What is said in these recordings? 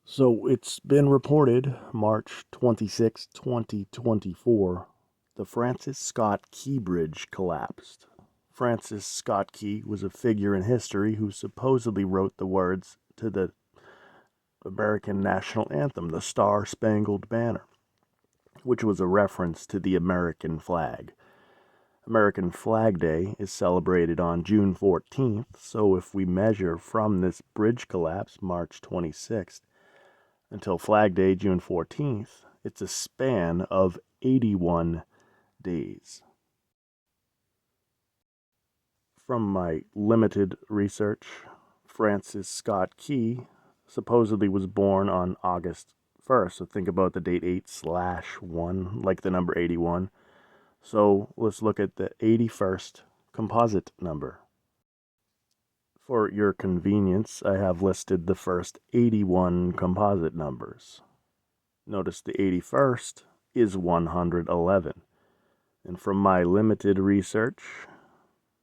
So it's been reported March 26, 2024, the Francis Scott Key Bridge collapsed. Francis Scott Key was a figure in history who supposedly wrote the words to the American national anthem, the Star-Spangled Banner, which was a reference to the American flag. American Flag Day is celebrated on June 14th, so if we measure from this bridge collapse, March 26th, until Flag Day, June 14th, it's a span of 81 days. From my limited research, Francis Scott Key supposedly was born on August 1st. So think about the date 8/1, like the number 81. So let's look at the 81st composite number. For your convenience, I have listed the first 81 composite numbers. Notice the 81st is 111. And from my limited research,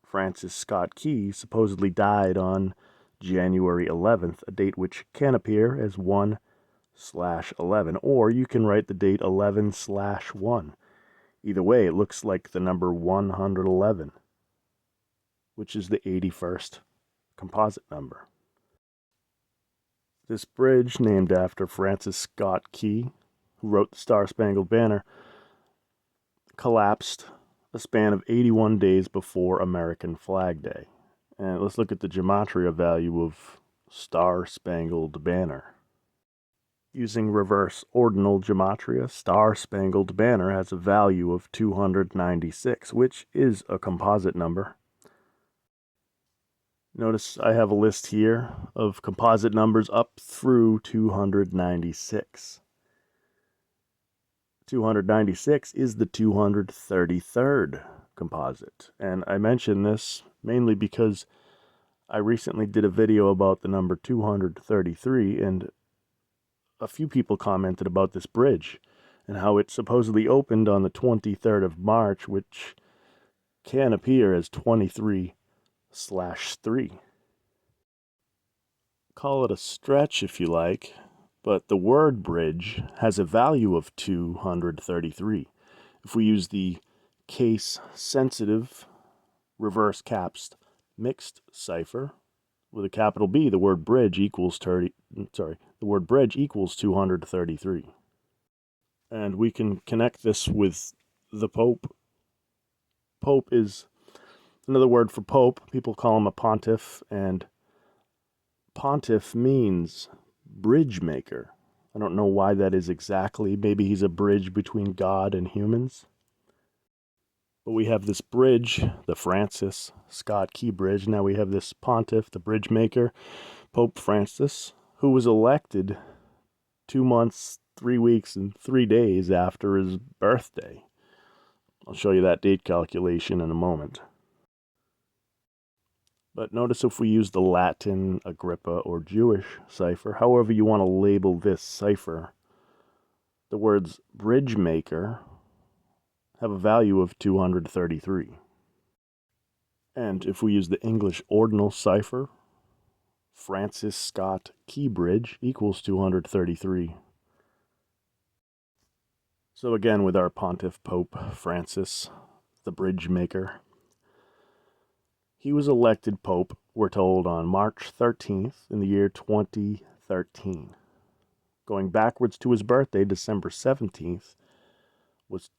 Francis Scott Key supposedly died on January 11th, a date which can appear as 1/11, or you can write the date 11/1. Either way, it looks like the number 111, which is the 81st composite number. This bridge, named after Francis Scott Key, who wrote the Star-Spangled Banner, collapsed a span of 81 days before American Flag Day. And let's look at the gematria value of Star-Spangled Banner. Using reverse ordinal gematria, Star-Spangled Banner has a value of 296, which is a composite number. Notice I have a list here of composite numbers up through 296. 296 is the 233rd composite. And I mention this mainly because I recently did a video about the number 233, and a few people commented about this bridge and how it supposedly opened on the 23rd of March, which can appear as 23/3. Call it a stretch if you like, but the word bridge has a value of 233. If we use the case-sensitive reverse capsed mixed cipher with a capital B, the word bridge equals 233. And we can connect this with the Pope. Pope is another word for Pope. People call him a pontiff, and pontiff means bridge maker. I don't know why that is exactly. Maybe he's a bridge between God and humans. But we have this bridge, the Francis Scott Key Bridge. Now we have this pontiff, the bridge maker, Pope Francis, who was elected 2 months, 3 weeks, and 3 days after his birthday. I'll show you that date calculation in a moment. But notice if we use the Latin, Agrippa, or Jewish cipher, however you want to label this cipher, the words bridge maker have a value of 233. And if we use the English ordinal cipher, Francis Scott Key Bridge equals 233. So again, with our pontiff Pope Francis, the bridge maker, he was elected Pope, we're told, on March 13th in the year 2013. Going backwards to his birthday, December 17th, was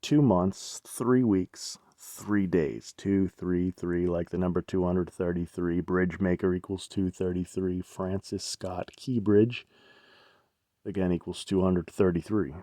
2 months, 3 weeks, 3 days. 233, like the number 233. Bridge maker equals 233. Francis Scott Key Bridge, again, equals 233.